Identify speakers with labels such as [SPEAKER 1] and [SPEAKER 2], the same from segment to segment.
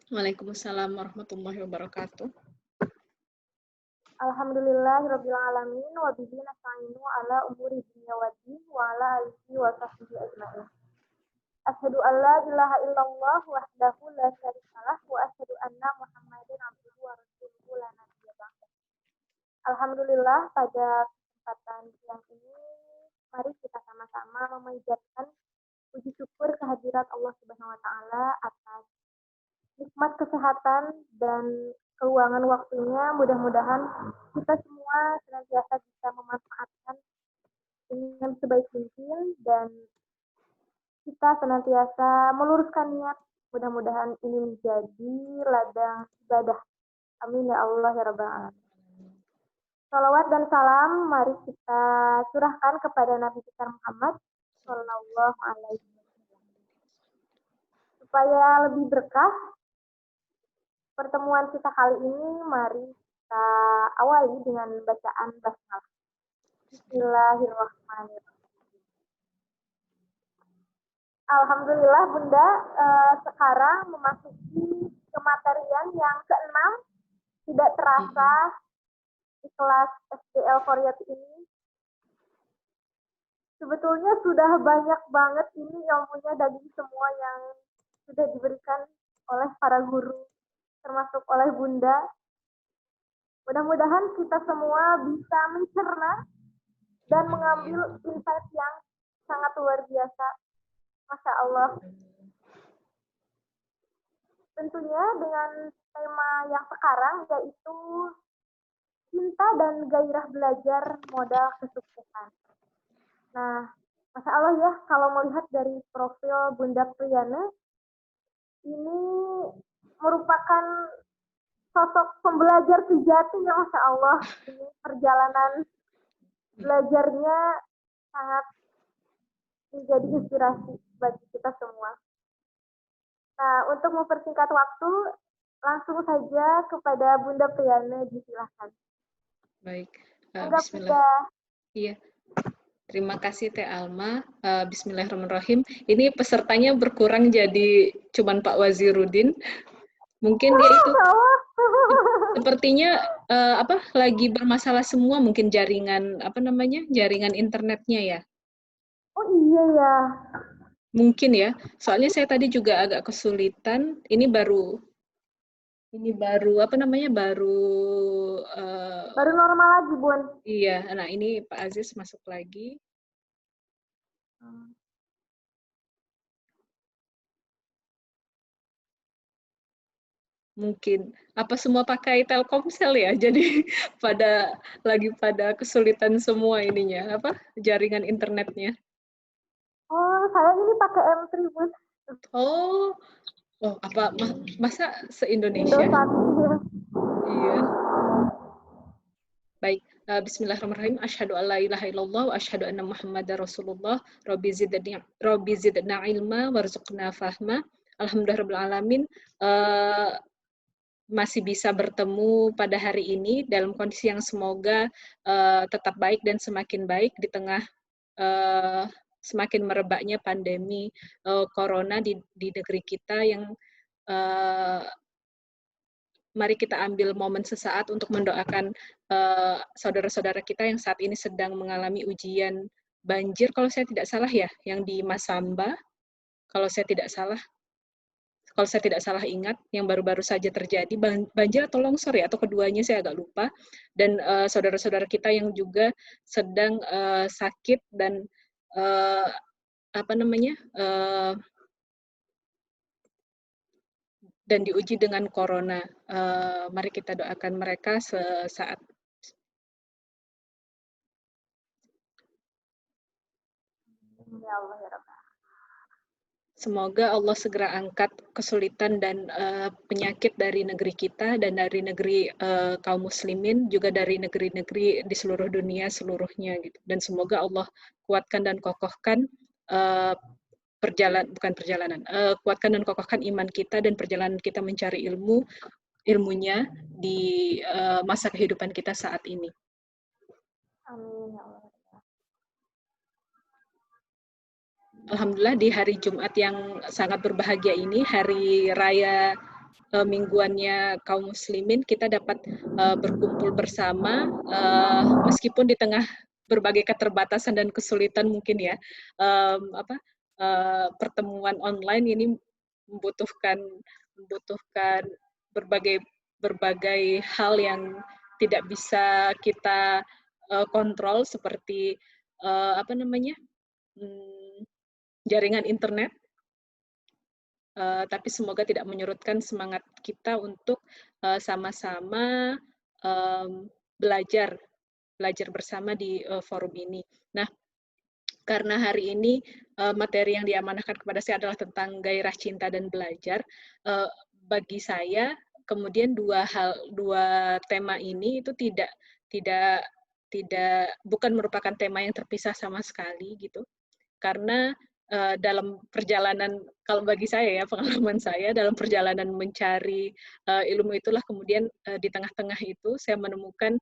[SPEAKER 1] Waalaikumsalam warahmatullahi wabarakatuh.
[SPEAKER 2] Alhamdulillahirabbil alamin wa bihi nasta'inu ala umuri dunya waddin wa ala alihi wa sahbihi ajma'in. Asyhadu an la ilaha illallah wahdahu la syarikalah wa asyhadu anna Muhammadan abduhu wa rasuluhu la nabiyya ba'da. Alhamdulillah, pada kesempatan siang ini mari kita sama-sama memanjatkan puji syukur kehadirat Allah Subhanahu wa taala atas nikmat kesehatan dan keuangan waktunya. Mudah-mudahan kita semua senantiasa bisa memanfaatkan dengan sebaik mungkin dan kita senantiasa meluruskan niat. Mudah-mudahan ini menjadi ladang ibadah. Amin ya Allah ya Rabbal alamin. Salawat dan salam mari kita curahkan kepada Nabi besar Muhammad sallallahu alaihi wasallam. Supaya lebih berkah pertemuan kita kali ini, mari kita awali dengan bacaan basmalah. Bismillahirrahmanirrahim. Alhamdulillah Bunda, sekarang memasuki kematerian yang ke-6, tidak terasa di kelas SDL Koryat ini. Sebetulnya sudah banyak banget ini ilmunya dari semua yang sudah diberikan oleh para guru, termasuk oleh Bunda. Mudah-mudahan kita semua bisa mencerna dan mengambil insight yang sangat luar biasa. Masya Allah. Tentunya dengan tema yang sekarang yaitu cinta dan gairah belajar modal kesuksesan. Nah, Masya Allah ya, kalau melihat dari profil Bunda Priyana, ini merupakan sosok pembelajar sejati ya Masya Allah. Ini perjalanan belajarnya sangat menjadi inspirasi bagi kita semua. Nah, untuk mempersingkat waktu, langsung saja kepada Bunda Priyana, disilahkan.
[SPEAKER 1] Baik, bismillah. Iya. Terima kasih Teh Alma. Bismillahirrahmanirrahim. Ini pesertanya berkurang jadi cuman Pak Wazirudin. Mungkin dia itu sepertinya lagi bermasalah semua, mungkin jaringan jaringan internetnya ya.
[SPEAKER 2] Oh iya ya.
[SPEAKER 1] Mungkin ya. Soalnya saya tadi juga agak kesulitan. Ini baru
[SPEAKER 2] baru normal lagi, Bun.
[SPEAKER 1] Iya. Nah, ini Pak Aziz masuk lagi. Mungkin apa semua pakai Telkomsel ya, jadi lagi pada kesulitan semua ininya, jaringan internetnya.
[SPEAKER 2] Oh, saya ini pakai M3, Bun.
[SPEAKER 1] Oh, masa se-Indonesia? Iya. Baik, bismillahirrahmanirrahim. Asyhadu an la ilaha illallah wa asyhadu anna Muhammadar Rasulullah. Rabbi zidna ilma warzuqna fahma. Alhamdulillahirabbil alamin. Masih bisa bertemu pada hari ini dalam kondisi yang semoga tetap baik dan semakin baik di tengah semakin merebaknya pandemi corona di negeri kita yang mari kita ambil momen sesaat untuk mendoakan saudara-saudara kita yang saat ini sedang mengalami ujian banjir, kalau saya tidak salah ya, yang di Masamba, kalau saya tidak salah ingat, yang baru-baru saja terjadi banjir atau longsor ya, atau keduanya saya agak lupa, dan saudara-saudara kita yang juga sedang sakit dan dan diuji dengan corona. Mari kita doakan mereka sesaat.
[SPEAKER 2] Ya Allah ya Rabbah.
[SPEAKER 1] Semoga Allah segera angkat kesulitan dan penyakit dari negeri kita dan dari negeri kaum muslimin, juga dari negeri-negeri di seluruh dunia seluruhnya gitu. Dan semoga Allah kuatkan dan kokohkan kuatkan dan kokohkan iman kita dan perjalanan kita mencari ilmunya di masa kehidupan kita saat ini.
[SPEAKER 2] Amin ya Allah.
[SPEAKER 1] alhamdulillah di hari Jumat yang sangat berbahagia ini, hari raya mingguannya kaum muslimin, kita dapat berkumpul bersama meskipun di tengah berbagai keterbatasan dan kesulitan mungkin ya, pertemuan online ini membutuhkan berbagai berbagai hal yang tidak bisa kita kontrol seperti jaringan internet. Tapi semoga tidak menyurutkan semangat kita untuk sama-sama belajar bersama di forum ini. Nah, karena hari ini materi yang diamanahkan kepada saya adalah tentang gairah cinta dan belajar, bagi saya kemudian dua tema ini itu bukan merupakan tema yang terpisah sama sekali gitu, karena dalam perjalanan, kalau bagi saya ya, pengalaman saya dalam perjalanan mencari ilmu itulah kemudian di tengah-tengah itu saya menemukan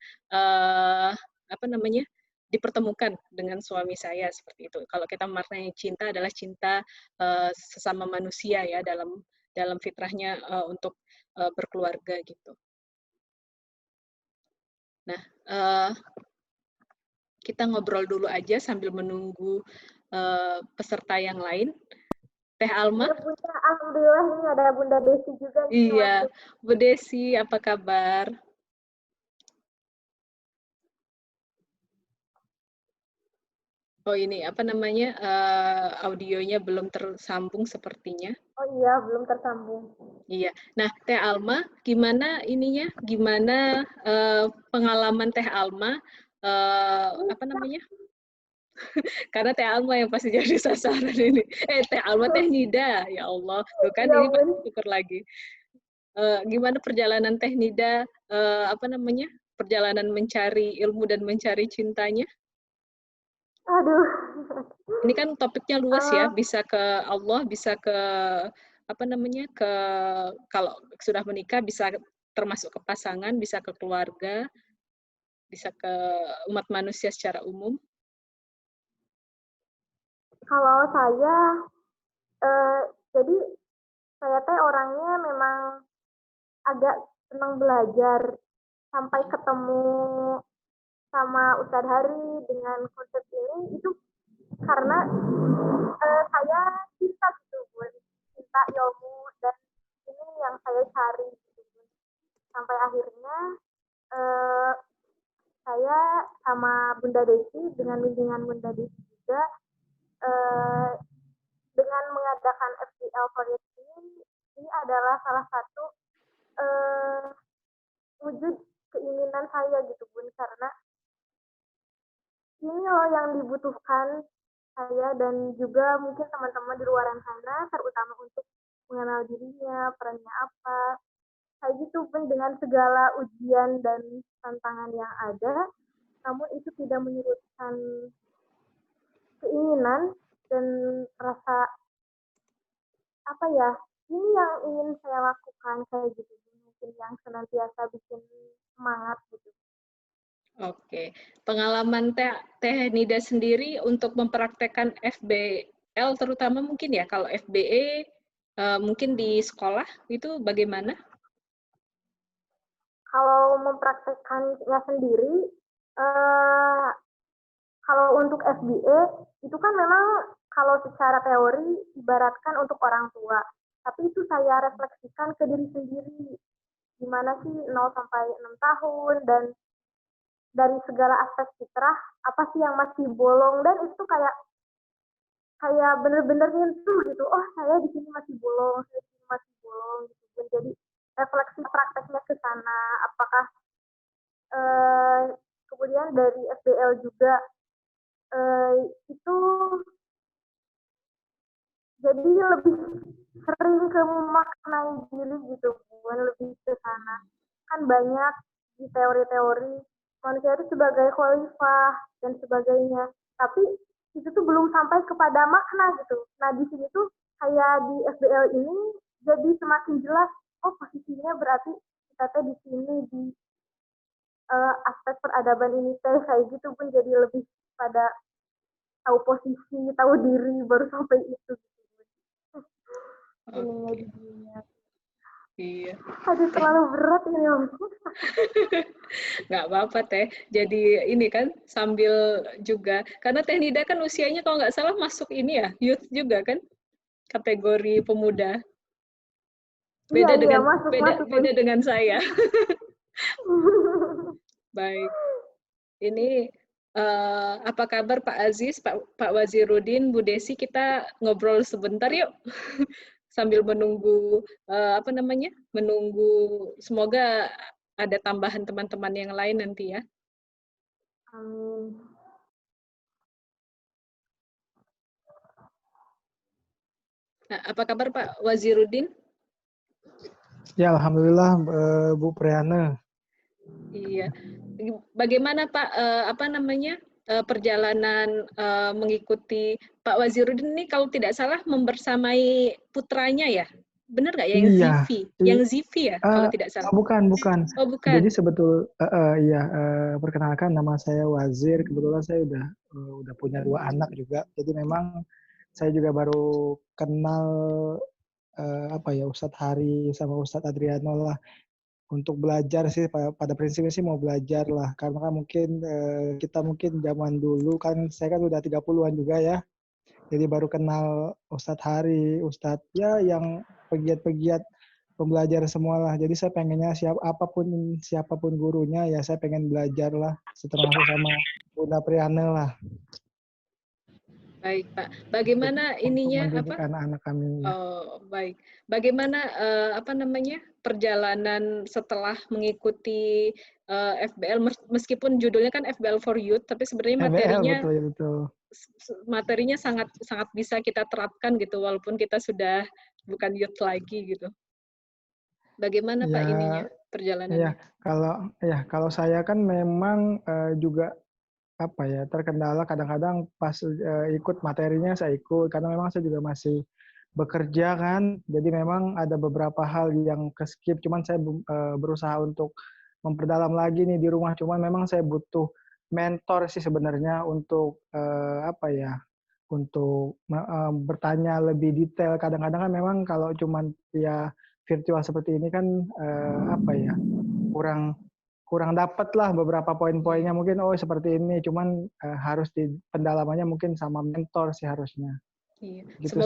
[SPEAKER 1] dipertemukan dengan suami saya seperti itu. Kalau kita memaknai cinta adalah cinta sesama manusia ya, dalam fitrahnya untuk berkeluarga gitu. Nah, kita ngobrol dulu aja sambil menunggu peserta yang lain. Teh Alma?
[SPEAKER 2] Bunda, alhamdulillah ini ada Bunda Desi juga.
[SPEAKER 1] Iya, Bu Desi, apa kabar? Oh ini, audionya belum tersambung sepertinya.
[SPEAKER 2] Oh iya, belum tersambung.
[SPEAKER 1] Iya. Nah, Teh Alma, gimana pengalaman Teh Alma, karena Teh Alma yang pasti jadi sasaran ini. Teh Alma, Teh Nida, ya Allah. Tuh kan, ini pasti syukur lagi. Gimana perjalanan Teh Nida, perjalanan mencari ilmu dan mencari cintanya?
[SPEAKER 2] Aduh.
[SPEAKER 1] Ini kan topiknya luas ya, bisa ke Allah, bisa ke kalau sudah menikah bisa termasuk ke pasangan, bisa ke keluarga, bisa ke umat manusia secara umum.
[SPEAKER 2] Kalau saya, jadi saya teh orangnya memang agak senang belajar, sampai ketemu sama Ustadz Hari dengan konsep ini itu karena saya cinta gitu Bun, cinta ilmu dan ini yang saya cari gitu Bun. Sampai akhirnya saya sama Bunda Desi dengan bimbingan Bunda Desi juga dengan mengadakan FBL Korea ini adalah salah satu wujud keinginan saya gitu Bun, karena ini loh yang dibutuhkan saya dan juga mungkin teman-teman di luar sana, terutama untuk mengenal dirinya, perannya apa, kayak gitu Bun, dengan segala ujian dan tantangan yang ada, namun itu tidak menyurutkan keinginan dan rasa ini yang ingin saya lakukan kayak gitu, mungkin yang senantiasa bikin semangat gitu.
[SPEAKER 1] Oke, pengalaman Teh Nida sendiri untuk mempraktekkan FBL terutama mungkin ya, kalau FBE mungkin di sekolah itu bagaimana?
[SPEAKER 2] Kalau mempraktekkannya sendiri, kalau untuk FBA itu kan memang kalau secara teori ibaratkan untuk orang tua, tapi itu saya refleksikan ke diri sendiri, gimana sih 0 sampai 6 tahun dan dari segala aspek fitrah apa sih yang masih bolong, dan itu kayak bener-bener nyentuh gitu, oh saya di sini masih bolong, saya di sini masih bolong gitu. Jadi refleksi prakteknya ke sana, apakah kemudian dari FBL juga itu jadi lebih sering ke memaknai diri gitu, bukan lebih ke sana. Kan banyak di teori-teori manusia itu sebagai khalifah dan sebagainya, tapi itu tuh belum sampai kepada makna gitu. Nah di sini tuh kayak di FBL ini jadi semakin jelas, oh posisinya berarti kita teh di sini di aspek peradaban ini teh kayak gitu pun, jadi lebih pada tahu posisi, tahu diri, baru sampai itu. Ininya di dunia.
[SPEAKER 1] Iya.
[SPEAKER 2] Aduh, terlalu berat ini aku.
[SPEAKER 1] Nggak apa-apa Teh. Jadi ini kan sambil juga, karena Teh Nida kan usianya kalau nggak salah masuk ini ya, youth juga kan, kategori pemuda.
[SPEAKER 2] Iya,
[SPEAKER 1] Beda dengan
[SPEAKER 2] masuk
[SPEAKER 1] beda dengan saya. Baik. Ini apa kabar Pak Aziz, Pak Wazirudin, Bu Desi, kita ngobrol sebentar yuk. Sambil menunggu apa namanya? Menunggu semoga ada tambahan teman-teman yang lain nanti ya.
[SPEAKER 2] Amin.
[SPEAKER 1] Nah, apa kabar Pak Wazirudin?
[SPEAKER 3] Ya, alhamdulillah Bu Priyana.
[SPEAKER 1] Iya. Bagaimana Pak apa namanya? Perjalanan mengikuti Pak Wazirudin ini kalau tidak salah membersamai putranya ya? Benar nggak ya yang
[SPEAKER 3] Iya.
[SPEAKER 1] Zivi? Yang Zivi ya kalau tidak salah?
[SPEAKER 3] Bukan.
[SPEAKER 1] Oh, bukan.
[SPEAKER 3] Jadi perkenalkan nama saya Wazir. Kebetulan saya udah punya 2 anak juga. Jadi memang saya juga baru kenal Ustadz Hari sama Ustadz Adriano lah untuk belajar sih. Pada prinsipnya sih mau belajar lah, karena kan mungkin kita mungkin zaman dulu kan, saya kan udah 30-an juga ya. Jadi baru kenal Ustadz Hari, Ustadz ya yang pegiat-pegiat pembelajar semua lah. Jadi saya pengennya siapapun gurunya ya saya pengen belajar lah, termasuk sama Bunda Priyana lah.
[SPEAKER 1] Baik Pak. Bagaimana ininya
[SPEAKER 3] mendidik
[SPEAKER 1] apa?
[SPEAKER 3] Anak-anak kami. Ya.
[SPEAKER 1] Oh, baik. Bagaimana apa namanya perjalanan setelah mengikuti FBL meskipun judulnya kan FBL for Youth, tapi sebenarnya materinya
[SPEAKER 3] betul.
[SPEAKER 1] Materinya sangat sangat bisa kita terapkan gitu walaupun kita sudah bukan youth lagi gitu. Bagaimana Pak ininya perjalanannya?
[SPEAKER 3] Kalau saya kan memang juga terkendala kadang-kadang pas ikut materinya saya ikut karena memang saya juga masih bekerja kan, jadi memang ada beberapa hal yang keskip, cuman saya berusaha untuk memperdalam lagi nih di rumah, cuman memang saya butuh mentor sih sebenarnya untuk untuk bertanya lebih detail. Kadang-kadang kan memang kalau cuman ya virtual seperti ini kan kurang dapat lah beberapa poin-poinnya, mungkin seperti ini, cuman harus di pendalamannya mungkin sama mentor sih harusnya.
[SPEAKER 1] Iya.
[SPEAKER 3] Gitu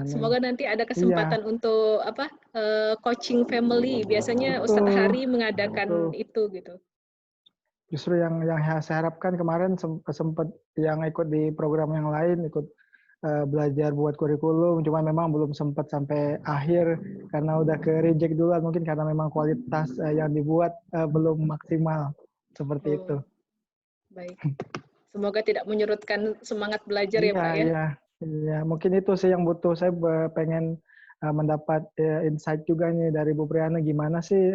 [SPEAKER 1] Semoga nanti ada kesempatan untuk coaching family. Biasanya Ustadz Hari mengadakan itu gitu.
[SPEAKER 3] Justru yang saya harapkan kemarin sempat yang ikut di program yang lain, ikut belajar buat kurikulum, cuma memang belum sempat sampai akhir karena udah ke reject duluan, mungkin karena memang kualitas yang dibuat belum maksimal seperti itu.
[SPEAKER 1] Baik. Semoga tidak menyurutkan semangat belajar ya Pak ya.
[SPEAKER 3] Iya, mungkin itu sih yang butuh. Saya pengen mendapat insight juga nih dari Bu Priyana, gimana sih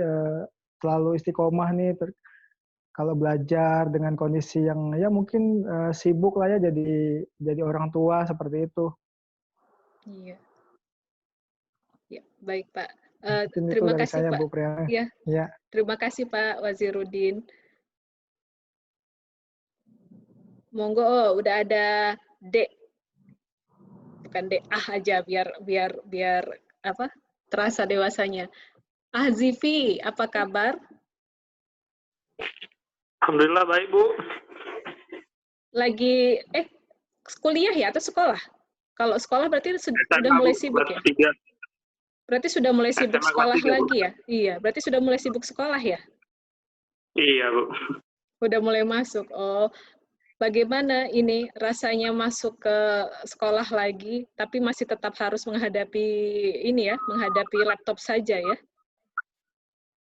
[SPEAKER 3] selalu istiqomah nih kalau belajar dengan kondisi yang ya mungkin sibuk lah ya, jadi orang tua seperti itu.
[SPEAKER 1] Iya. Ya, baik Pak.
[SPEAKER 3] Terima
[SPEAKER 1] kasih
[SPEAKER 3] saya,
[SPEAKER 1] Pak.
[SPEAKER 3] Bu Priyana.
[SPEAKER 1] Ya. Terima kasih Pak Wazirudin. Monggo, udah ada Dek. Bukan Dek aja biar apa? Terasa dewasanya. Zivi, apa kabar?
[SPEAKER 4] Alhamdulillah baik, Bu.
[SPEAKER 1] Lagi kuliah ya atau sekolah? Kalau sekolah berarti sudah mulai sibuk ya? Berarti sudah mulai sibuk sekolah lagi ya? Iya, berarti sudah mulai sibuk sekolah ya?
[SPEAKER 4] Iya, Bu.
[SPEAKER 1] Udah mulai masuk. Oh, bagaimana ini rasanya masuk ke sekolah lagi, tapi masih tetap harus menghadapi menghadapi laptop saja ya?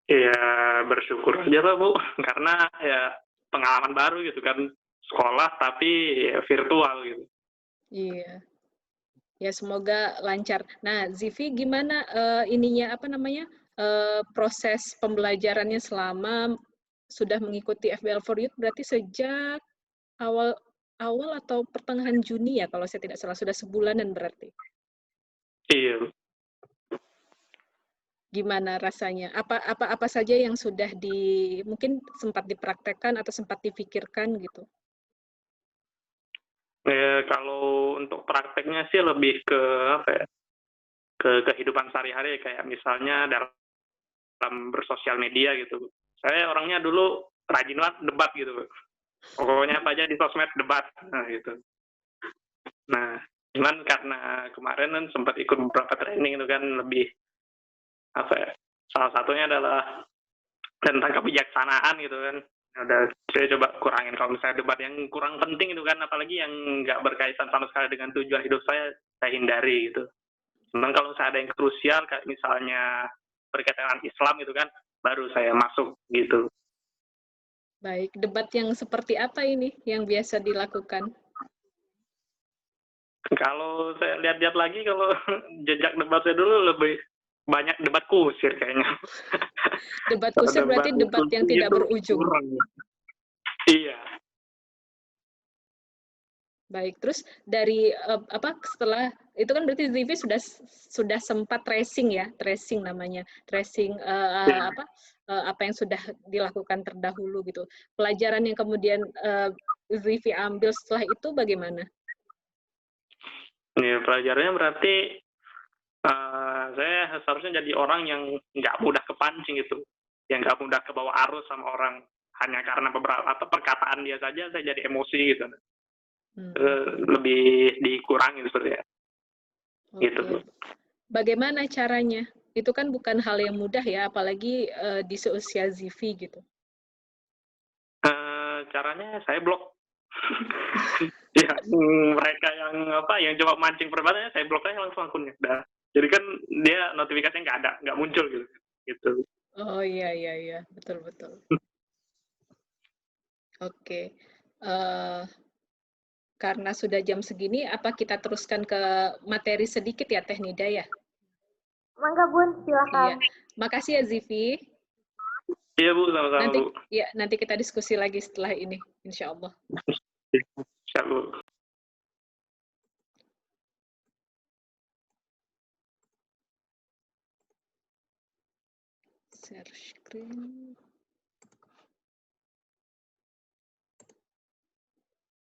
[SPEAKER 4] Iya, bersyukur aja lah, Bu. Karena ya pengalaman baru gitu kan, sekolah tapi virtual gitu.
[SPEAKER 1] Iya. Ya, semoga lancar. Nah, Zivi gimana proses pembelajarannya selama sudah mengikuti FBL for Youth, berarti sejak awal atau pertengahan Juni ya kalau saya tidak salah, sudah sebulanan berarti.
[SPEAKER 4] Iya.
[SPEAKER 1] Gimana rasanya? Apa saja yang sudah mungkin sempat dipraktekkan atau sempat dipikirkan gitu?
[SPEAKER 4] Kalau untuk prakteknya sih lebih ke apa ya? Ke kehidupan sehari-hari kayak misalnya dalam bersosial media gitu. Saya orangnya dulu rajin banget debat gitu. Pokoknya apa aja di sosmed debat. Nah, gitu. Nah, cuman karena kemarin kan sempat ikut beberapa training itu kan lebih apa ya? Salah satunya adalah tentang kebijaksanaan gitu kan. Udah saya coba kurangin kalau misalnya debat yang kurang penting itu kan, apalagi yang nggak berkaitan sama sekali dengan tujuan hidup saya hindari gitu. Cuman kalau misalnya ada yang krusial kayak misalnya berkaitan dengan Islam gitu kan, baru saya masuk gitu.
[SPEAKER 1] Baik, debat yang seperti apa ini yang biasa dilakukan?
[SPEAKER 4] Kalau saya lihat-lihat lagi, kalau jejak debat saya dulu lebih banyak debat kusir kayaknya.
[SPEAKER 1] Debat kusir berarti debat yang tidak berujung.
[SPEAKER 4] Kurang. Iya.
[SPEAKER 1] Baik, terus dari setelah itu kan berarti Zivi sudah sempat tracing ya, tracing namanya, tracing apa yang sudah dilakukan terdahulu gitu. Pelajaran yang kemudian Zivi ambil setelah itu bagaimana?
[SPEAKER 4] Nih, pelajarannya berarti saya seharusnya jadi orang yang nggak mudah kepancing gitu, yang nggak mudah kebawa arus sama orang hanya karena beberapa atau perkataan dia saja saya jadi emosi gitu. Lebih dikurangi seperti ya. Gitu.
[SPEAKER 1] Bagaimana caranya? Itu kan bukan hal yang mudah ya, apalagi di seusia Zivi gitu.
[SPEAKER 4] Caranya saya blok. Ya, mereka yang coba mancing perdebatannya saya blok aja langsung akunnya. Nah, jadi kan dia notifikasinya nggak muncul gitu.
[SPEAKER 1] Oh iya, betul. Oke. Karena sudah jam segini, apa kita teruskan ke materi sedikit ya, Teh Nida ya?
[SPEAKER 2] Mangga Bun, silakan.
[SPEAKER 1] Iya. Makasih ya Zivi.
[SPEAKER 4] Iya Bu, sama-sama Bu.
[SPEAKER 1] Ya, nanti kita diskusi lagi setelah ini, insya Allah.
[SPEAKER 4] Siap Bu.
[SPEAKER 1] Share screen.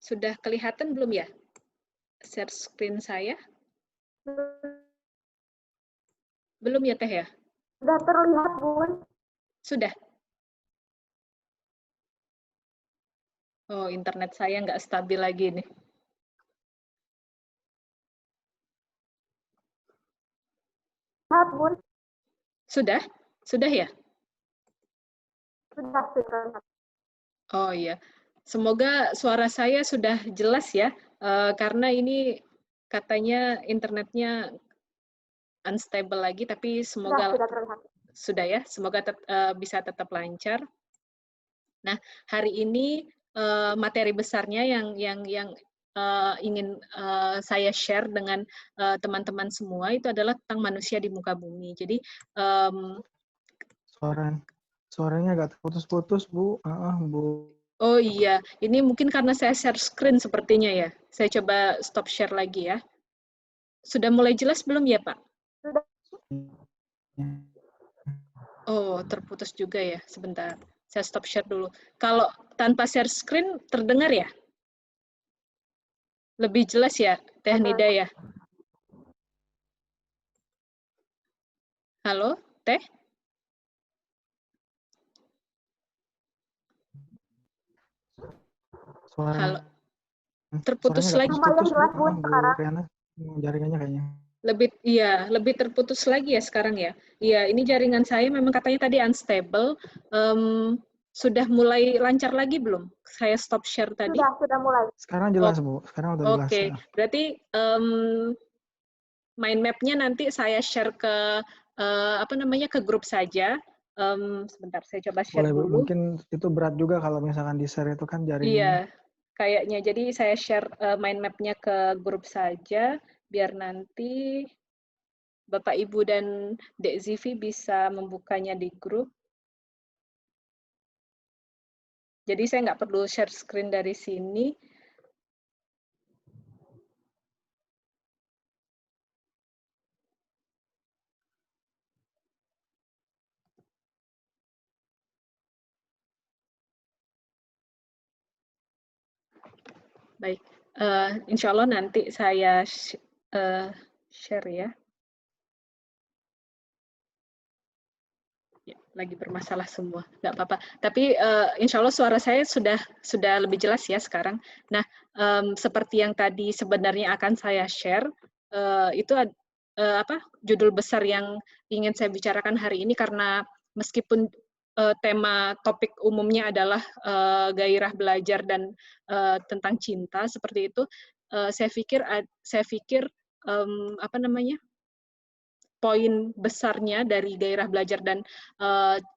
[SPEAKER 1] Sudah kelihatan belum ya? Share screen saya? Belum ya Teh ya?
[SPEAKER 2] Sudah terlihat Bun.
[SPEAKER 1] Sudah. Oh, internet saya nggak stabil lagi nih.
[SPEAKER 2] Lihat Bun.
[SPEAKER 1] Sudah? Sudah ya?
[SPEAKER 2] Sudah.
[SPEAKER 1] Oh iya. Semoga suara saya sudah jelas ya, karena ini katanya internetnya unstable lagi, tapi semoga sudah ya, semoga bisa tetap lancar. Nah, hari ini materi besarnya yang ingin saya share dengan teman-teman semua itu adalah tentang manusia di muka bumi. Jadi
[SPEAKER 3] suaranya agak putus-putus Bu. Bu.
[SPEAKER 1] Oh iya, ini mungkin karena saya share screen sepertinya ya. Saya coba stop share lagi ya. Sudah mulai jelas belum ya Pak?
[SPEAKER 2] Sudah.
[SPEAKER 1] Oh, terputus juga ya. Sebentar. Saya stop share dulu. Kalau tanpa share screen terdengar ya? Lebih jelas ya, Teh Nida ya? Halo, Teh? Halo. Terputus lagi.
[SPEAKER 3] Jaringannya kayaknya.
[SPEAKER 1] Lebih terputus lagi ya sekarang ya. Iya, ini jaringan saya memang katanya tadi unstable. Sudah mulai lancar lagi belum? Saya stop share tadi.
[SPEAKER 2] Sudah mulai.
[SPEAKER 3] Sekarang jelas Bu. Sekarang udah jelas.
[SPEAKER 1] Oke, berarti mind map-nya nanti saya share ke ke grup saja. Sebentar, saya coba share dulu.
[SPEAKER 3] Mungkin itu berat juga kalau misalkan di-share itu kan jaringan.
[SPEAKER 1] Iya, kayaknya. Jadi saya share mind map-nya ke grup saja, biar nanti Bapak, Ibu, dan Dek Zivi bisa membukanya di grup. Jadi saya nggak perlu share screen dari sini. Baik, Insya Allah nanti saya share ya. Ya, lagi bermasalah semua, nggak apa-apa. Tapi insya Allah suara saya sudah lebih jelas ya sekarang. Nah, seperti yang tadi sebenarnya akan saya share, itu judul besar yang ingin saya bicarakan hari ini, karena meskipun tema topik umumnya adalah gairah belajar dan tentang cinta seperti itu, saya pikir poin besarnya dari gairah belajar dan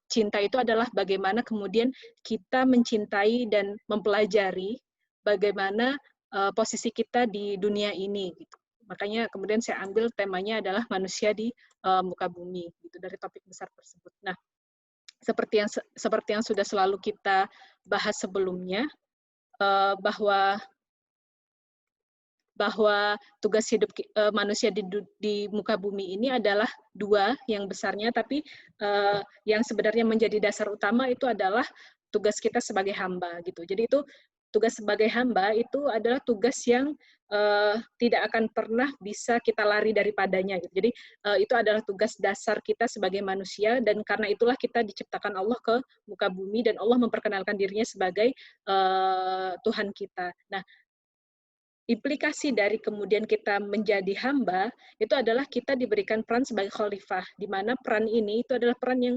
[SPEAKER 1] cinta itu adalah bagaimana kemudian kita mencintai dan mempelajari bagaimana posisi kita di dunia ini. Gitu. Makanya kemudian saya ambil temanya adalah manusia di muka bumi, gitu, dari topik besar tersebut. Nah, seperti yang sudah selalu kita bahas sebelumnya, bahwa tugas hidup manusia di muka bumi ini adalah dua yang besarnya, tapi yang sebenarnya menjadi dasar utama itu adalah tugas kita sebagai hamba, gitu. Jadi itu tugas sebagai hamba itu adalah tugas yang tidak akan pernah bisa kita lari daripadanya, gitu. Jadi itu adalah tugas dasar kita sebagai manusia, dan karena itulah kita diciptakan Allah ke muka bumi dan Allah memperkenalkan dirinya sebagai Tuhan kita. Nah, implikasi dari kemudian kita menjadi hamba itu adalah kita diberikan peran sebagai khalifah, di mana peran ini itu adalah peran yang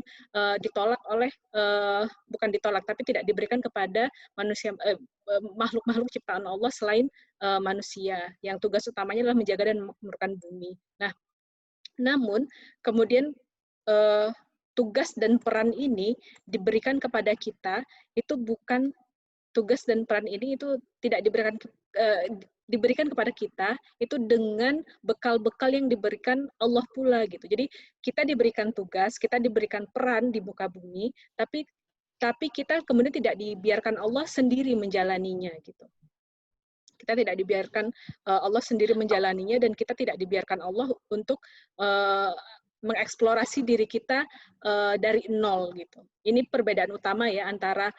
[SPEAKER 1] ditolak oleh bukan ditolak tapi tidak diberikan kepada manusia, makhluk-makhluk ciptaan Allah selain manusia yang tugas utamanya adalah menjaga dan memakmurkan bumi. Nah, namun kemudian tugas dan peran ini diberikan kepada kita itu bukan tugas dan peran ini itu tidak diberikan kepada kita itu dengan bekal-bekal yang diberikan Allah pula, gitu. Jadi kita diberikan tugas, kita diberikan peran di muka bumi, tapi kita kemudian tidak dibiarkan Allah sendiri menjalaninya, gitu. Kita tidak dibiarkan Allah sendiri menjalaninya, dan kita tidak dibiarkan Allah untuk mengeksplorasi diri kita dari nol, gitu. Ini perbedaan utama ya antara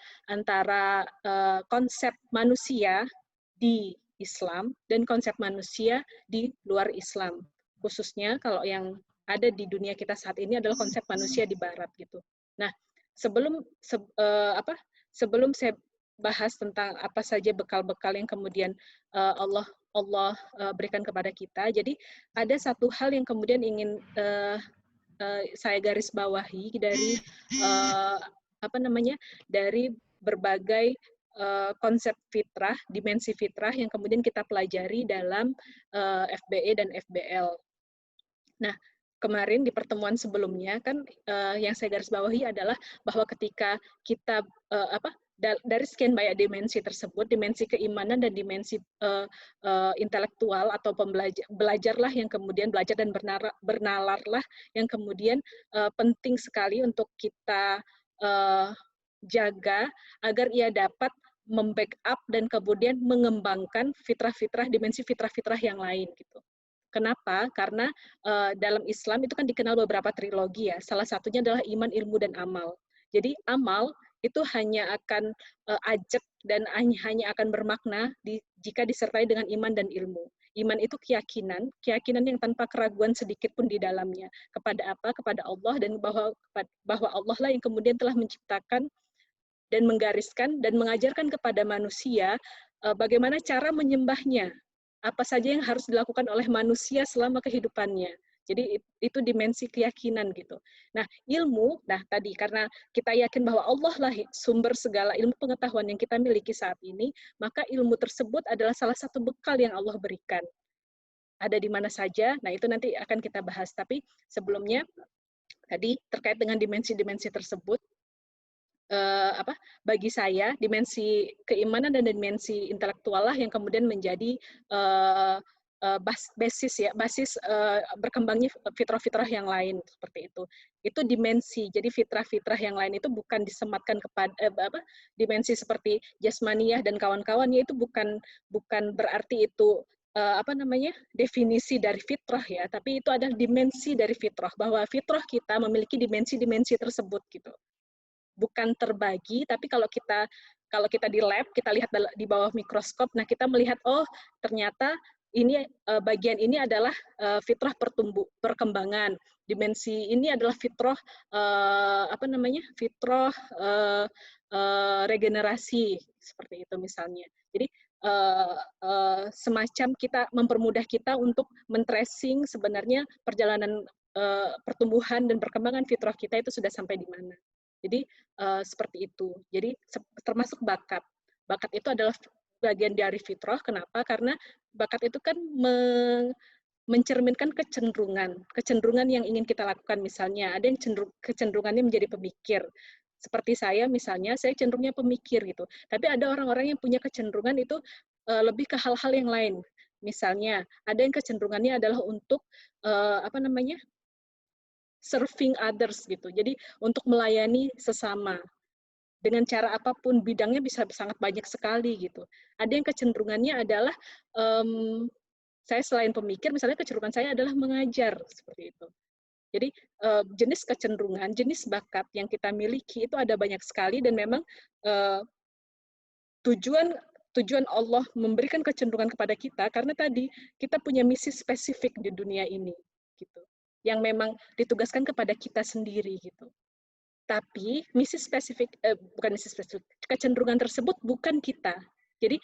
[SPEAKER 1] konsep manusia di Islam dan konsep manusia di luar Islam. Khususnya kalau yang ada di dunia kita saat ini adalah konsep manusia di Barat, gitu. Nah, sebelum saya bahas tentang apa saja bekal-bekal yang kemudian Allah berikan kepada kita, jadi ada satu hal yang kemudian ingin saya garis bawahi dari dari berbagai konsep fitrah, dimensi fitrah yang kemudian kita pelajari dalam FBE dan FBL. Nah, kemarin di pertemuan sebelumnya kan yang saya garis bawahi adalah bahwa ketika kita dari sekian banyak dimensi tersebut, dimensi keimanan dan dimensi intelektual atau belajarlah yang kemudian belajar dan bernalarlah yang kemudian penting sekali untuk kita jaga agar ia dapat membackup dan kemudian mengembangkan fitrah-fitrah, dimensi fitrah-fitrah yang lain, gitu. Kenapa? Karena dalam Islam itu kan dikenal beberapa trilogi ya. Salah satunya adalah iman, ilmu, dan amal. Jadi amal itu hanya akan ajak dan hanya akan bermakna jika disertai dengan iman dan ilmu. Iman itu keyakinan yang tanpa keraguan sedikit pun di dalamnya. Kepada apa? Kepada Allah, dan bahwa Allah lah yang kemudian telah menciptakan dan menggariskan dan mengajarkan kepada manusia bagaimana cara menyembahnya, apa saja yang harus dilakukan oleh manusia selama kehidupannya. Jadi itu dimensi keyakinan, gitu. Nah, ilmu, tadi karena kita yakin bahwa Allah lah sumber segala ilmu pengetahuan yang kita miliki saat ini, maka ilmu tersebut adalah salah satu bekal yang Allah berikan. Ada di mana saja, nah itu nanti akan kita bahas. Tapi sebelumnya, tadi terkait dengan dimensi-dimensi tersebut, bagi saya dimensi keimanan dan dimensi intelektual lah yang kemudian menjadi basis berkembangnya fitrah-fitrah yang lain, seperti itu. Itu dimensi. Jadi fitrah-fitrah yang lain itu bukan disematkan kepada dimensi seperti jasmaniyah dan kawan-kawannya, itu bukan berarti itu definisi dari fitrah ya, tapi itu adalah dimensi dari fitrah, bahwa fitrah kita memiliki dimensi-dimensi tersebut, gitu. Bukan terbagi, tapi kalau kita kalau kita di lab, kita lihat di bawah mikroskop, nah kita melihat, oh ternyata ini bagian ini adalah fitrah perkembangan, dimensi ini adalah fitrah fitrah regenerasi, seperti itu misalnya. Jadi semacam kita mempermudah kita untuk men-tracing sebenarnya perjalanan pertumbuhan dan perkembangan fitrah kita itu sudah sampai di mana. Jadi seperti itu. Jadi termasuk bakat. Bakat itu adalah bagian dari fitrah. Kenapa? Karena bakat itu kan mencerminkan kecenderungan yang ingin kita lakukan. Misalnya ada yang kecenderungannya menjadi pemikir. Seperti saya misalnya, saya cenderungnya pemikir gitu. Tapi ada orang-orang yang punya kecenderungan itu lebih ke hal-hal yang lain. Misalnya ada yang kecenderungannya adalah untuk serving others gitu. Jadi untuk melayani sesama dengan cara apapun, bidangnya bisa sangat banyak sekali gitu. Ada yang kecenderungannya adalah saya selain pemikir, misalnya kecenderungan saya adalah mengajar seperti itu. Jadi jenis kecenderungan, jenis bakat yang kita miliki itu ada banyak sekali, dan memang tujuan Allah memberikan kecenderungan kepada kita karena tadi kita punya misi spesifik di dunia ini gitu, yang memang ditugaskan kepada kita sendiri gitu. Tapi kecenderungan tersebut bukan kita. Jadi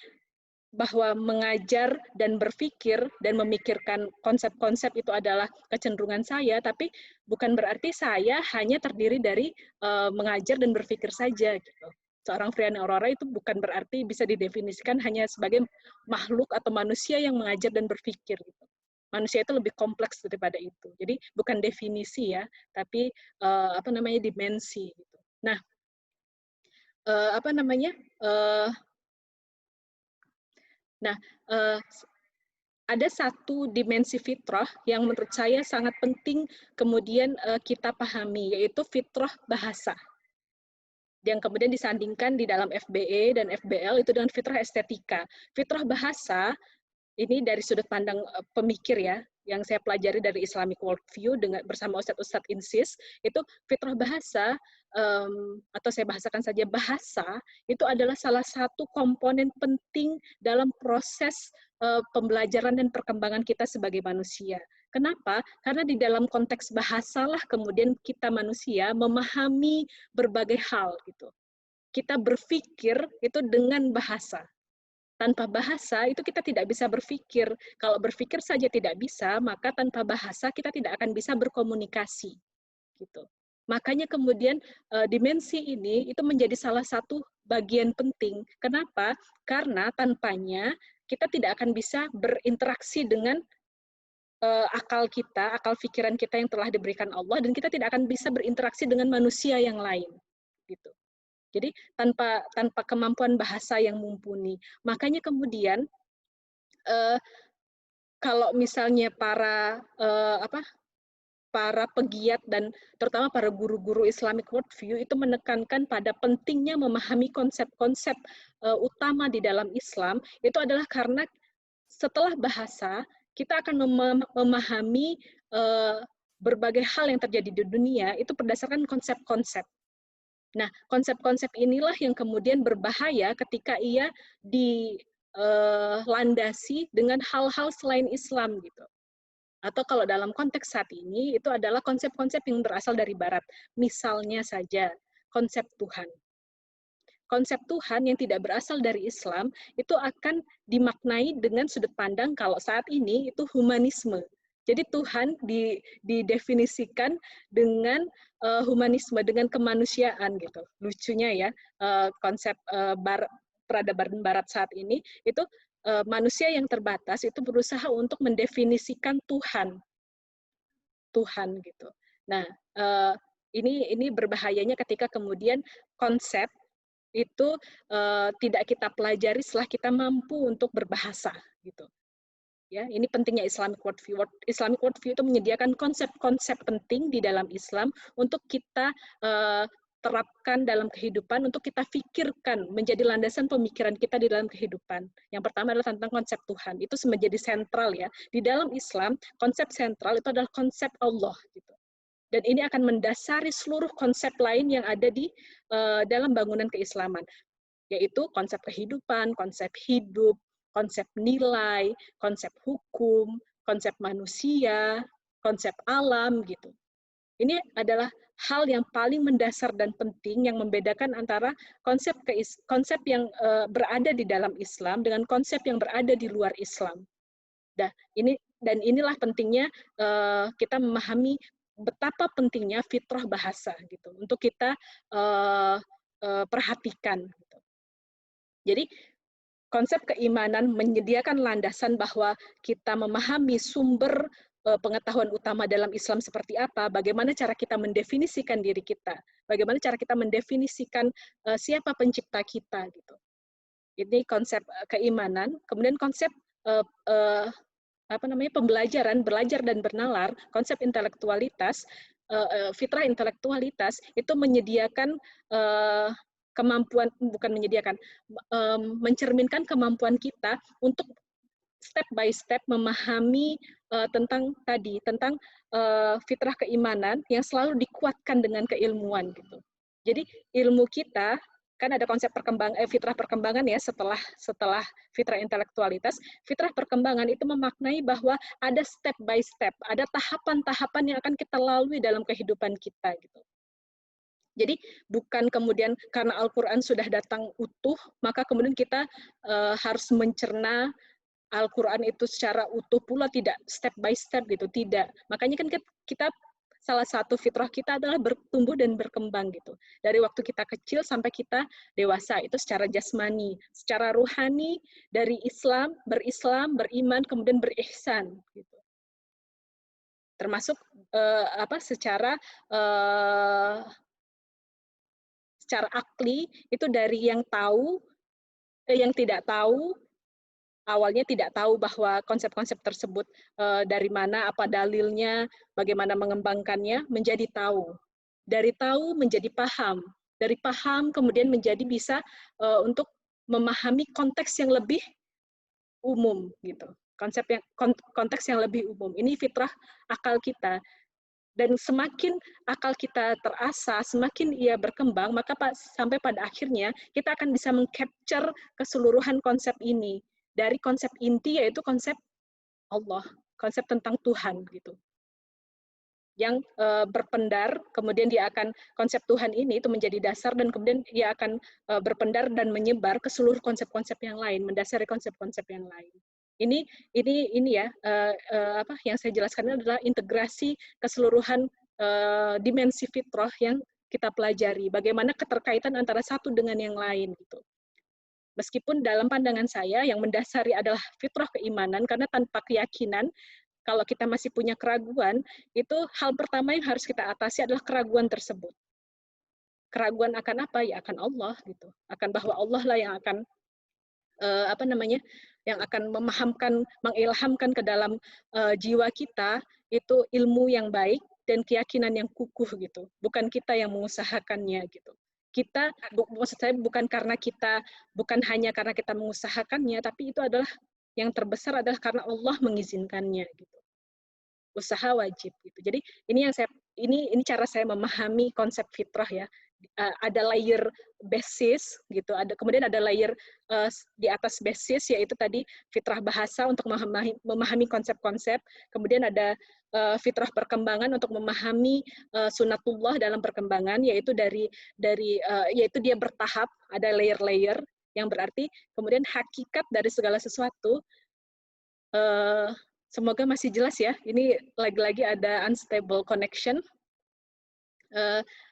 [SPEAKER 1] bahwa mengajar dan berpikir dan memikirkan konsep-konsep itu adalah kecenderungan saya, tapi bukan berarti saya hanya terdiri dari mengajar dan berpikir saja gitu. Seorang Friani Aurora itu bukan berarti bisa didefinisikan hanya sebagai makhluk atau manusia yang mengajar dan berpikir gitu. Manusia itu lebih kompleks daripada itu. Jadi bukan definisi ya, tapi dimensi gitu. Nah, ada satu dimensi fitrah yang menurut saya sangat penting kemudian kita pahami, yaitu fitrah bahasa. Yang kemudian disandingkan di dalam FBE dan FBL itu dengan fitrah estetika. Fitrah bahasa ini dari sudut pandang pemikir ya, yang saya pelajari dari Islamic Worldview bersama Ustadz Insis, itu fitrah bahasa, atau saya bahasakan saja bahasa, itu adalah salah satu komponen penting dalam proses pembelajaran dan perkembangan kita sebagai manusia. Kenapa? Karena di dalam konteks bahasalah kemudian kita manusia memahami berbagai hal gitu. Kita berpikir itu dengan bahasa. Tanpa bahasa itu kita tidak bisa berpikir. Kalau berpikir saja tidak bisa, maka tanpa bahasa kita tidak akan bisa berkomunikasi. Gitu. Makanya kemudian dimensi ini itu menjadi salah satu bagian penting. Kenapa? Karena tanpanya kita tidak akan bisa berinteraksi dengan akal kita, akal pikiran kita yang telah diberikan Allah, dan kita tidak akan bisa berinteraksi dengan manusia yang lain. Gitu. Jadi tanpa kemampuan bahasa yang mumpuni. Makanya kemudian kalau misalnya para pegiat dan terutama para guru-guru Islamic Worldview itu menekankan pada pentingnya memahami konsep-konsep utama di dalam Islam, itu adalah karena setelah bahasa kita akan memahami berbagai hal yang terjadi di dunia itu berdasarkan konsep-konsep. Nah, konsep-konsep inilah yang kemudian berbahaya ketika ia dilandasi dengan hal-hal selain Islam gitu. Atau kalau dalam konteks saat ini itu adalah konsep-konsep yang berasal dari Barat. Misalnya saja konsep Tuhan. Konsep Tuhan yang tidak berasal dari Islam itu akan dimaknai dengan sudut pandang kalau saat ini itu humanisme. Jadi Tuhan didefinisikan dengan humanisme, dengan kemanusiaan gitu. Lucunya ya, konsep peradaban Barat saat ini itu manusia yang terbatas itu berusaha untuk mendefinisikan Tuhan gitu. Nah, ini berbahayanya ketika kemudian konsep itu tidak kita pelajari setelah kita mampu untuk berbahasa gitu. Ya, ini pentingnya Islamic Worldview. Islamic Worldview itu menyediakan konsep-konsep penting di dalam Islam untuk kita terapkan dalam kehidupan, untuk kita pikirkan menjadi landasan pemikiran kita di dalam kehidupan. Yang pertama adalah tentang konsep Tuhan. Itu menjadi sentral ya. Di dalam Islam, konsep sentral itu adalah konsep Allah gitu. Dan ini akan mendasari seluruh konsep lain yang ada di dalam bangunan keislaman. yaitu konsep kehidupan, konsep hidup, konsep nilai, konsep hukum, konsep manusia, konsep alam gitu. Ini adalah hal yang paling mendasar dan penting yang membedakan antara konsep yang berada di dalam Islam dengan konsep yang berada di luar Islam. Dan inilah pentingnya kita memahami betapa pentingnya fitrah bahasa gitu untuk kita perhatikan. Gitu. Jadi konsep keimanan menyediakan landasan bahwa kita memahami sumber pengetahuan utama dalam Islam seperti apa, bagaimana cara kita mendefinisikan diri kita, bagaimana cara kita mendefinisikan siapa pencipta kita gitu. Ini konsep keimanan, kemudian konsep pembelajaran, belajar dan bernalar, konsep intelektualitas, fitrah intelektualitas itu menyediakan kemampuan, bukan menyediakan, mencerminkan kemampuan kita untuk step by step memahami tentang fitrah keimanan yang selalu dikuatkan dengan keilmuan gitu. Jadi ilmu kita kan ada konsep fitrah perkembangan ya setelah fitrah intelektualitas. Fitrah perkembangan itu memaknai bahwa ada step by step, ada tahapan-tahapan yang akan kita lalui dalam kehidupan kita gitu. Jadi bukan kemudian karena Al-Quran sudah datang utuh, maka kemudian kita harus mencerna Al-Quran itu secara utuh pula, tidak step by step gitu, tidak. Makanya kan kita salah satu fitrah kita adalah bertumbuh dan berkembang gitu. Dari waktu kita kecil sampai kita dewasa, itu secara jasmani. Secara ruhani, dari Islam, beriman, kemudian berihsan gitu. Termasuk secara akli itu dari yang tahu, yang tidak tahu, awalnya tidak tahu bahwa konsep-konsep tersebut dari mana, apa dalilnya, bagaimana mengembangkannya, menjadi tahu. Dari tahu menjadi paham. Dari paham kemudian menjadi bisa untuk memahami konteks yang lebih umum gitu. Konteks yang lebih umum. Ini fitrah akal kita. Dan semakin akal kita terasah, semakin ia berkembang, maka sampai pada akhirnya kita akan bisa meng-capture keseluruhan konsep ini. Dari konsep inti yaitu konsep Allah, konsep tentang Tuhan gitu. Yang berpendar, kemudian dia akan konsep Tuhan ini itu menjadi dasar dan kemudian dia akan berpendar dan menyebar ke seluruh konsep-konsep yang lain, mendasari konsep-konsep yang lain. Ini ya yang saya jelaskan adalah integrasi keseluruhan dimensi fitrah yang kita pelajari. Bagaimana keterkaitan antara satu dengan yang lain gitu. Meskipun dalam pandangan saya yang mendasari adalah fitrah keimanan, karena tanpa keyakinan, kalau kita masih punya keraguan, itu hal pertama yang harus kita atasi adalah keraguan tersebut. Keraguan akan apa? Ya akan Allah gitu. Akan bahwa Allah lah yang akan yang akan mengilhamkan ke dalam jiwa kita itu ilmu yang baik dan keyakinan yang kukuh gitu. Bukan kita yang mengusahakannya gitu. Kita, maksud saya bukan hanya karena kita mengusahakannya, tapi itu adalah yang terbesar adalah karena Allah mengizinkannya gitu. Usaha wajib gitu. Jadi ini cara saya memahami konsep fitrah ya. Ada layer basis gitu, kemudian ada layer di atas basis yaitu tadi fitrah bahasa untuk memahami konsep-konsep, kemudian ada fitrah perkembangan untuk memahami sunatullah dalam perkembangan, yaitu yaitu dia bertahap, ada layer-layer yang berarti kemudian hakikat dari segala sesuatu. Semoga masih jelas ya. Ini lagi-lagi ada unstable connection.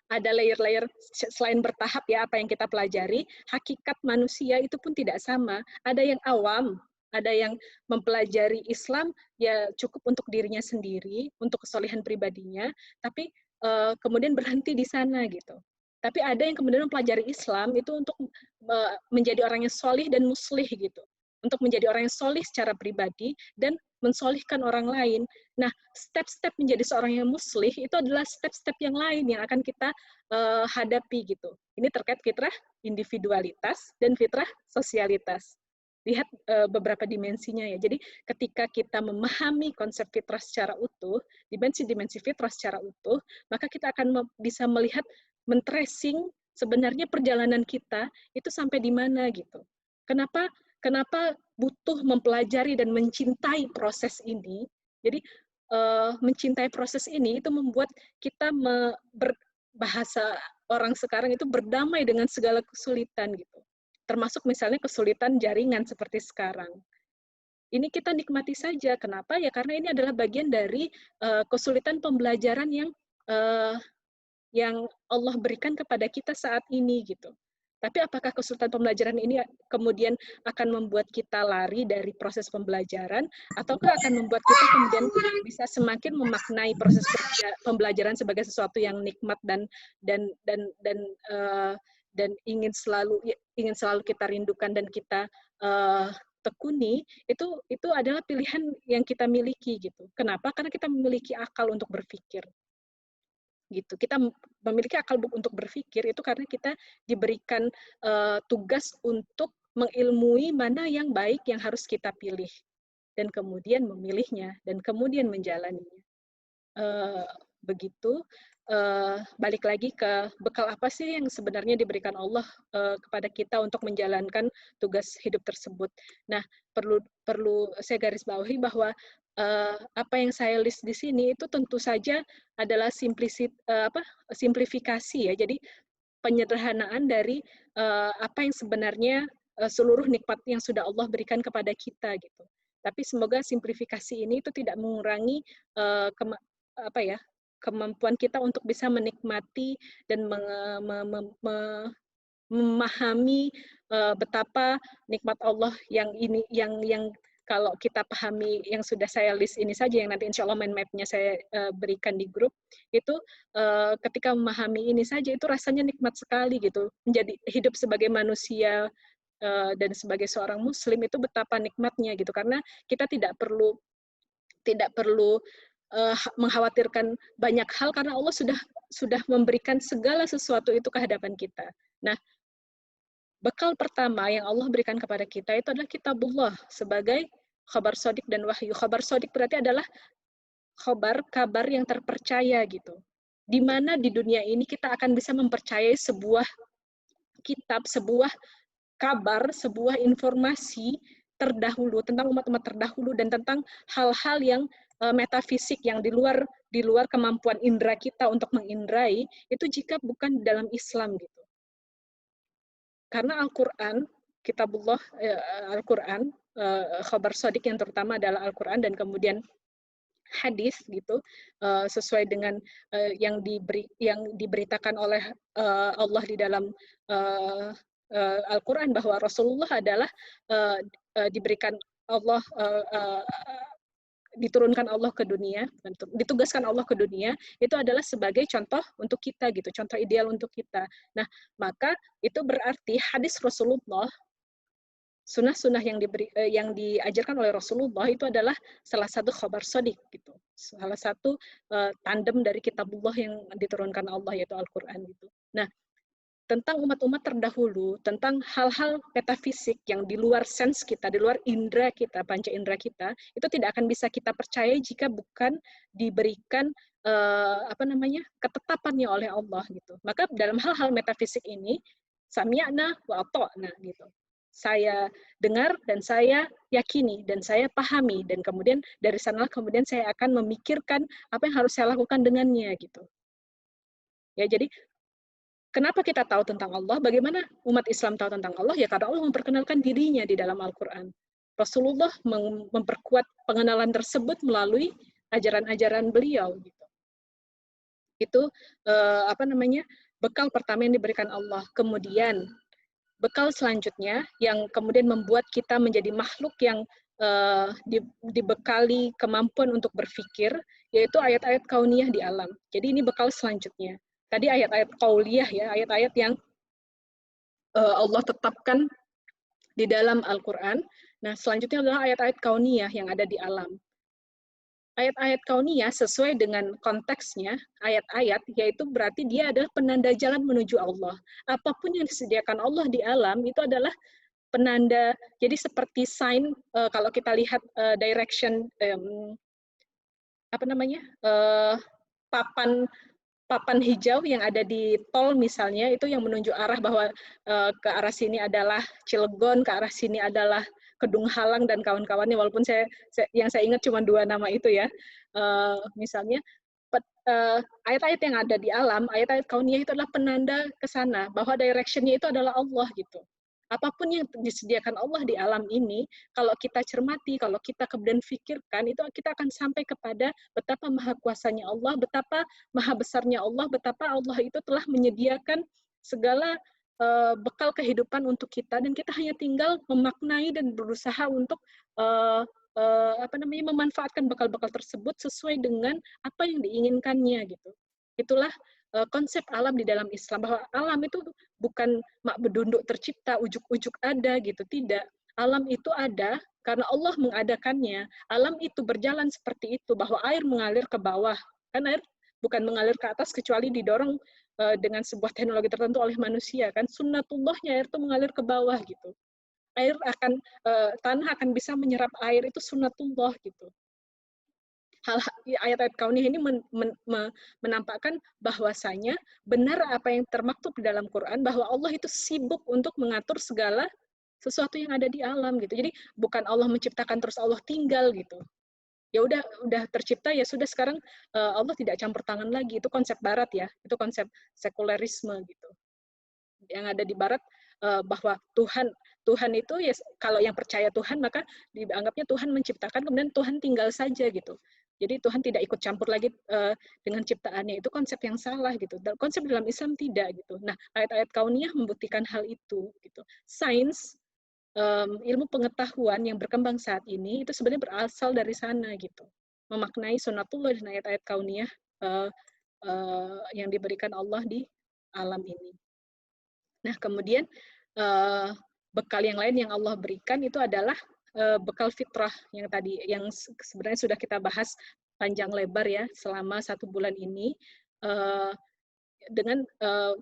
[SPEAKER 1] Ada layer-layer selain bertahap ya apa yang kita pelajari, hakikat manusia itu pun tidak sama. Ada yang awam, ada yang mempelajari Islam ya cukup untuk dirinya sendiri, untuk kesolehan pribadinya, tapi kemudian berhenti di sana gitu. Tapi ada yang kemudian mempelajari Islam itu untuk menjadi orang yang solih dan muslih gitu. Untuk menjadi orang yang solih secara pribadi dan mensolihkan orang lain. Nah, step-step menjadi seorang yang muslih itu adalah step-step yang lain yang akan kita hadapi gitu. Ini terkait fitrah individualitas dan fitrah sosialitas. Lihat beberapa dimensinya ya. Jadi ketika kita memahami konsep fitrah secara utuh, dimensi-dimensi fitrah secara utuh, maka kita akan bisa melihat, men-tracing sebenarnya perjalanan kita itu sampai di mana gitu. Kenapa butuh mempelajari dan mencintai proses ini. Jadi mencintai proses ini itu membuat kita bahasa orang sekarang itu berdamai dengan segala kesulitan gitu. Termasuk misalnya kesulitan jaringan seperti sekarang. Ini kita nikmati saja. Kenapa? Ya karena ini adalah bagian dari kesulitan pembelajaran yang Allah berikan kepada kita saat ini gitu. Tapi apakah kesulitan pembelajaran ini kemudian akan membuat kita lari dari proses pembelajaran, ataukah akan membuat kita kemudian bisa semakin memaknai proses pembelajaran sebagai sesuatu yang nikmat dan ingin selalu kita rindukan dan kita tekuni, itu adalah pilihan yang kita miliki gitu. Kenapa? Karena kita memiliki akal untuk berpikir. Gitu. Kita memiliki akal untuk berpikir itu karena kita diberikan tugas untuk mengilmui mana yang baik yang harus kita pilih dan kemudian memilihnya dan kemudian menjalaninya. Begitu. Balik lagi ke bekal apa sih yang sebenarnya diberikan Allah kepada kita untuk menjalankan tugas hidup tersebut. Nah, perlu saya garis bawahi bahwa apa yang saya list di sini itu tentu saja adalah simplifikasi ya. Jadi penyederhanaan dari apa yang sebenarnya seluruh nikmat yang sudah Allah berikan kepada kita gitu. Tapi semoga simplifikasi ini itu tidak mengurangi kemampuan kita untuk bisa menikmati dan memahami betapa nikmat Allah yang kalau kita pahami yang sudah saya list ini saja, yang nanti insya Allah mind map-nya saya berikan di grup, itu ketika memahami ini saja itu rasanya nikmat sekali gitu. Menjadi hidup sebagai manusia dan sebagai seorang muslim itu betapa nikmatnya gitu, karena kita tidak perlu mengkhawatirkan banyak hal karena Allah sudah memberikan segala sesuatu itu ke hadapan kita. Nah, bekal pertama yang Allah berikan kepada kita itu adalah kitabullah sebagai khabar sodik dan wahyu. Khabar sodik berarti adalah kabar yang terpercaya gitu. Di mana di dunia ini kita akan bisa mempercayai sebuah kitab, sebuah kabar, sebuah informasi terdahulu tentang umat-umat terdahulu dan tentang hal-hal yang metafisik yang di luar kemampuan indera kita untuk mengindrai itu jika bukan dalam Islam gitu. Karena Al-Quran, kitabullah Al-Quran, khabar sodik yang terutama adalah Al-Quran dan kemudian hadis gitu, sesuai dengan yang diberitakan oleh Allah di dalam Al-Quran bahwa Rasulullah adalah diberikan Allah diturunkan Allah ke dunia, ditugaskan Allah ke dunia, itu adalah sebagai contoh untuk kita gitu, contoh ideal untuk kita. Nah, maka itu berarti hadis Rasulullah, sunnah-sunnah yang diajarkan oleh Rasulullah itu adalah salah satu khabar sodik gitu, salah satu tandem dari kitabullah yang diturunkan Allah yaitu Al-Quran gitu. Nah, tentang umat-umat terdahulu, tentang hal-hal metafisik yang di luar sense kita, di luar indera kita, panca indera kita, itu tidak akan bisa kita percaya jika bukan diberikan ketetapannya oleh Allah gitu. Maka dalam hal-hal metafisik ini, sami'na wa ata'na gitu. Saya dengar dan saya yakini dan saya pahami dan kemudian dari sana kemudian saya akan memikirkan apa yang harus saya lakukan dengannya gitu. Ya, jadi kenapa kita tahu tentang Allah? Bagaimana umat Islam tahu tentang Allah? Ya karena Allah memperkenalkan dirinya di dalam Al-Quran. Rasulullah memperkuat pengenalan tersebut melalui ajaran-ajaran beliau. Gitu. Itu bekal pertama yang diberikan Allah. Kemudian bekal selanjutnya yang kemudian membuat kita menjadi makhluk yang dibekali kemampuan untuk berpikir, yaitu ayat-ayat kauniyah di alam. Jadi ini bekal selanjutnya. Tadi ayat-ayat qauliyah ya, ayat-ayat yang Allah tetapkan di dalam Al-Quran. Nah, selanjutnya adalah ayat-ayat kauniyah yang ada di alam. Ayat-ayat kauniyah sesuai dengan konteksnya, ayat-ayat, yaitu berarti dia adalah penanda jalan menuju Allah. Apapun yang disediakan Allah di alam, itu adalah penanda, jadi seperti sign, kalau kita lihat direction, papan papan hijau yang ada di tol misalnya, itu yang menunjuk arah bahwa ke arah sini adalah Cilegon, ke arah sini adalah Kedung Halang dan kawan-kawannya, walaupun yang saya ingat cuma 2 nama itu ya. Misalnya ayat-ayat yang ada di alam, ayat-ayat kauniyah itu adalah penanda ke sana, bahwa direction-nya itu adalah Allah gitu. Apapun yang disediakan Allah di alam ini, kalau kita cermati, kalau kita kemudian pikirkan, itu kita akan sampai kepada betapa maha kuasanya Allah, betapa maha besarnya Allah, betapa Allah itu telah menyediakan segala bekal kehidupan untuk kita, dan kita hanya tinggal memaknai dan berusaha untuk memanfaatkan bekal-bekal tersebut sesuai dengan apa yang diinginkannya gitu. Itulah konsep alam di dalam Islam, bahwa alam itu bukan mak bedunduk tercipta, ujuk-ujuk ada gitu, tidak. Alam itu ada karena Allah mengadakannya. Alam itu berjalan seperti itu, bahwa air mengalir ke bawah. Kan air bukan mengalir ke atas kecuali didorong dengan sebuah teknologi tertentu oleh manusia. Kan sunnatullahnya air itu mengalir ke bawah gitu. Tanah akan bisa menyerap air, itu sunnatullah gitu. Ayat-ayat kauniyah ini menampakkan bahwasanya benar apa yang termaktub di dalam Quran, bahwa Allah itu sibuk untuk mengatur segala sesuatu yang ada di alam gitu. Jadi bukan Allah menciptakan terus Allah tinggal gitu. Ya udah tercipta, ya sudah, sekarang Allah tidak campur tangan lagi. Itu konsep barat ya, itu konsep sekulerisme gitu. Yang ada di barat bahwa Tuhan itu ya, kalau yang percaya Tuhan maka dianggapnya Tuhan menciptakan kemudian Tuhan tinggal saja gitu. Jadi Tuhan tidak ikut campur lagi dengan ciptaannya. Itu konsep yang salah gitu. Konsep dalam Islam tidak gitu. Nah, ayat-ayat kauniyah membuktikan hal itu gitu. Sains, ilmu pengetahuan yang berkembang saat ini itu sebenarnya berasal dari sana gitu. Memaknai sunatullah dan ayat-ayat kauniyah yang diberikan Allah di alam ini. Nah, kemudian bekal yang lain yang Allah berikan itu adalah bekal fitrah yang tadi, yang sebenarnya sudah kita bahas panjang lebar ya selama 1 bulan ini, dengan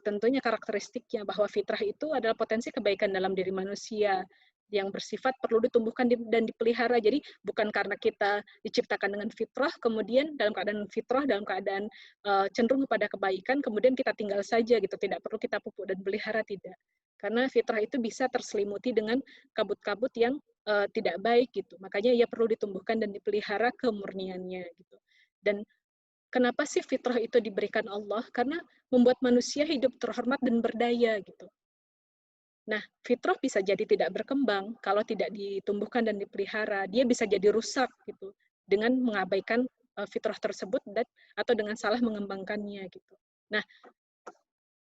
[SPEAKER 1] tentunya karakteristiknya bahwa fitrah itu adalah potensi kebaikan dalam diri manusia yang bersifat perlu ditumbuhkan dan dipelihara. Jadi bukan karena kita diciptakan dengan fitrah, kemudian dalam keadaan fitrah, dalam keadaan cenderung kepada kebaikan, kemudian kita tinggal saja gitu, tidak perlu kita pupuk dan pelihara, tidak. Karena fitrah itu bisa terselimuti dengan kabut-kabut yang tidak baik gitu. Makanya ia perlu ditumbuhkan dan dipelihara kemurniannya gitu. Dan kenapa sih fitrah itu diberikan Allah? Karena membuat manusia hidup terhormat dan berdaya gitu. Nah, fitrah bisa jadi tidak berkembang kalau tidak ditumbuhkan dan dipelihara. Dia bisa jadi rusak gitu dengan mengabaikan fitrah tersebut atau dengan salah mengembangkannya gitu. Nah,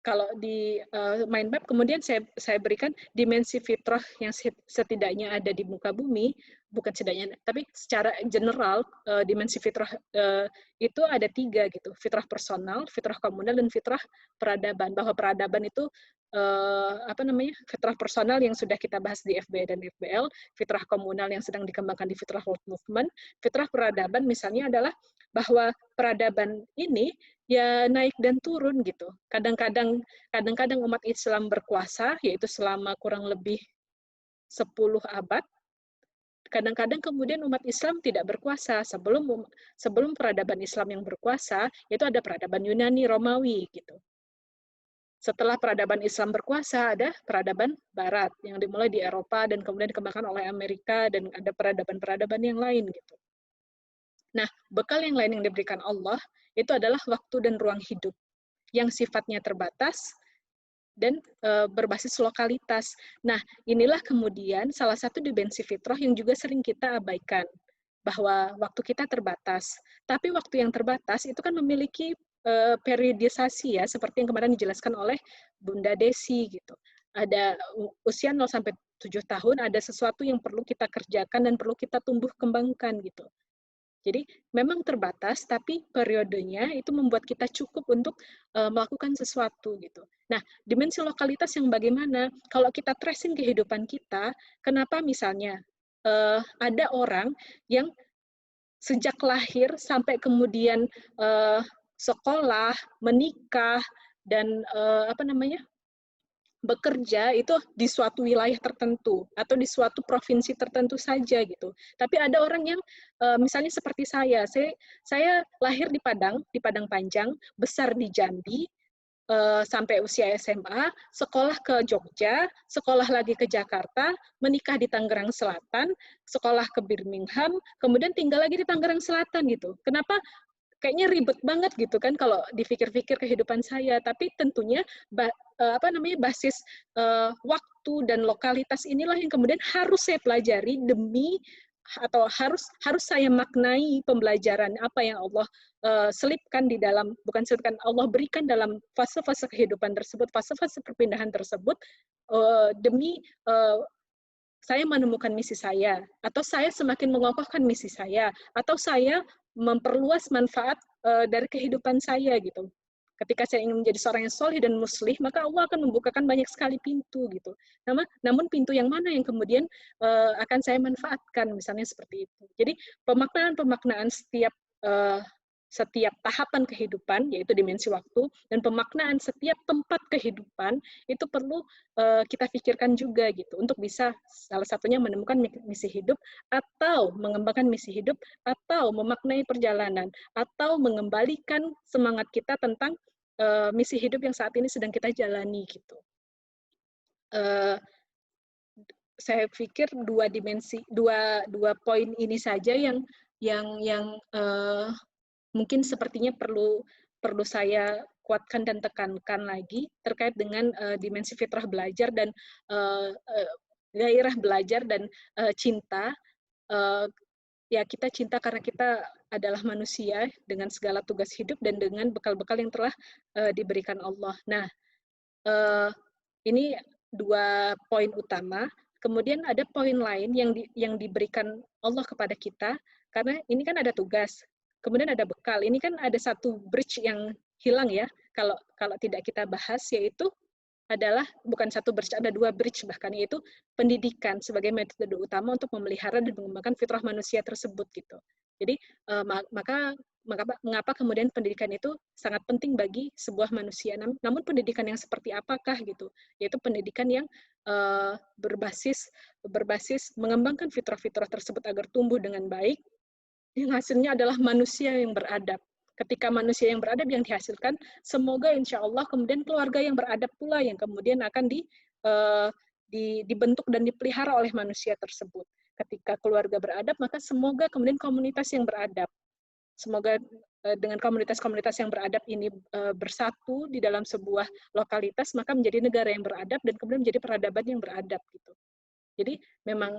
[SPEAKER 1] kalau di mind map kemudian saya berikan dimensi fitrah yang setidaknya ada di muka bumi, bukan setidaknya, tapi secara general dimensi fitrah itu ada 3 gitu, fitrah personal, fitrah komunal, dan fitrah peradaban. Bahwa peradaban itu fitrah personal yang sudah kita bahas di FB dan FBL, fitrah komunal yang sedang dikembangkan di fitrah world movement, fitrah peradaban misalnya adalah bahwa peradaban ini ya naik dan turun gitu. Kadang-kadang umat Islam berkuasa, yaitu selama kurang lebih 10 abad. Kadang-kadang kemudian umat Islam tidak berkuasa. Sebelum peradaban Islam yang berkuasa, itu ada peradaban Yunani, Romawi gitu. Setelah peradaban Islam berkuasa, ada peradaban Barat yang dimulai di Eropa dan kemudian dikembangkan oleh Amerika, dan ada peradaban-peradaban yang lain gitu. Nah, bekal yang lain yang diberikan Allah itu adalah waktu dan ruang hidup yang sifatnya terbatas dan berbasis lokalitas. Nah, inilah kemudian salah satu dimensi fitrah yang juga sering kita abaikan, bahwa waktu kita terbatas. Tapi waktu yang terbatas itu kan memiliki periodisasi ya, seperti yang kemarin dijelaskan oleh Bunda Desi gitu. Ada usia 0 sampai 7 tahun, ada sesuatu yang perlu kita kerjakan dan perlu kita tumbuh kembangkan gitu. Jadi memang terbatas, tapi periodenya itu membuat kita cukup untuk melakukan sesuatu gitu. Nah, dimensi lokalitas yang bagaimana? Kalau kita tracing kehidupan kita, kenapa misalnya ada orang yang sejak lahir sampai kemudian sekolah, menikah, dan bekerja itu di suatu wilayah tertentu atau di suatu provinsi tertentu saja gitu. Tapi ada orang yang misalnya seperti saya lahir di Padang Panjang, besar di Jambi, sampai usia SMA, sekolah ke Jogja, sekolah lagi ke Jakarta, menikah di Tangerang Selatan, sekolah ke Birmingham, kemudian tinggal lagi di Tangerang Selatan gitu. Kenapa? Kayaknya ribet banget gitu kan kalau dipikir-pikir kehidupan saya. Tapi tentunya basis waktu dan lokalitas inilah yang kemudian harus saya pelajari demi atau harus saya maknai pembelajaran apa yang Allah selipkan di dalam, bukan selipkan, Allah berikan dalam fase-fase kehidupan tersebut, fase-fase perpindahan tersebut, demi saya menemukan misi saya, atau saya semakin mengokohkan misi saya, atau saya memperluas manfaat dari kehidupan saya gitu. Ketika saya ingin menjadi seorang yang soleh dan muslih, maka Allah akan membukakan banyak sekali pintu gitu. Namun pintu yang mana yang kemudian akan saya manfaatkan, misalnya seperti itu. Jadi pemaknaan setiap tahapan kehidupan, yaitu dimensi waktu, dan pemaknaan setiap tempat kehidupan itu perlu kita pikirkan juga gitu, untuk bisa salah satunya menemukan misi hidup, atau mengembangkan misi hidup, atau memaknai perjalanan, atau mengembalikan semangat kita tentang misi hidup yang saat ini sedang kita jalani gitu. Saya pikir dua poin ini saja yang mungkin sepertinya perlu saya kuatkan dan tekankan lagi terkait dengan dimensi fitrah belajar dan gairah belajar dan cinta. Ya, kita cinta karena kita adalah manusia dengan segala tugas hidup dan dengan bekal-bekal yang telah diberikan Allah. Nah, ini 2 poin utama. Kemudian ada poin lain yang diberikan Allah kepada kita, karena ini kan ada tugas, kemudian ada bekal. Ini kan ada satu bridge yang hilang ya, kalau tidak kita bahas, yaitu adalah bukan satu bridge, ada 2 bridge bahkan, yaitu pendidikan sebagai metode utama untuk memelihara dan mengembangkan fitrah manusia tersebut gitu. Jadi mengapa kemudian pendidikan itu sangat penting bagi sebuah manusia. Namun pendidikan yang seperti apakah gitu? Yaitu pendidikan yang berbasis mengembangkan fitrah-fitrah tersebut agar tumbuh dengan baik, yang hasilnya adalah manusia yang beradab. Ketika manusia yang beradab yang dihasilkan, semoga insya Allah kemudian keluarga yang beradab pula yang kemudian akan dibentuk dan dipelihara oleh manusia tersebut. Ketika keluarga beradab, maka semoga kemudian komunitas yang beradab. Semoga dengan komunitas-komunitas yang beradab ini bersatu di dalam sebuah lokalitas, maka menjadi negara yang beradab dan kemudian menjadi peradaban yang beradab gitu. Jadi memang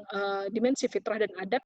[SPEAKER 1] dimensi fitrah dan adab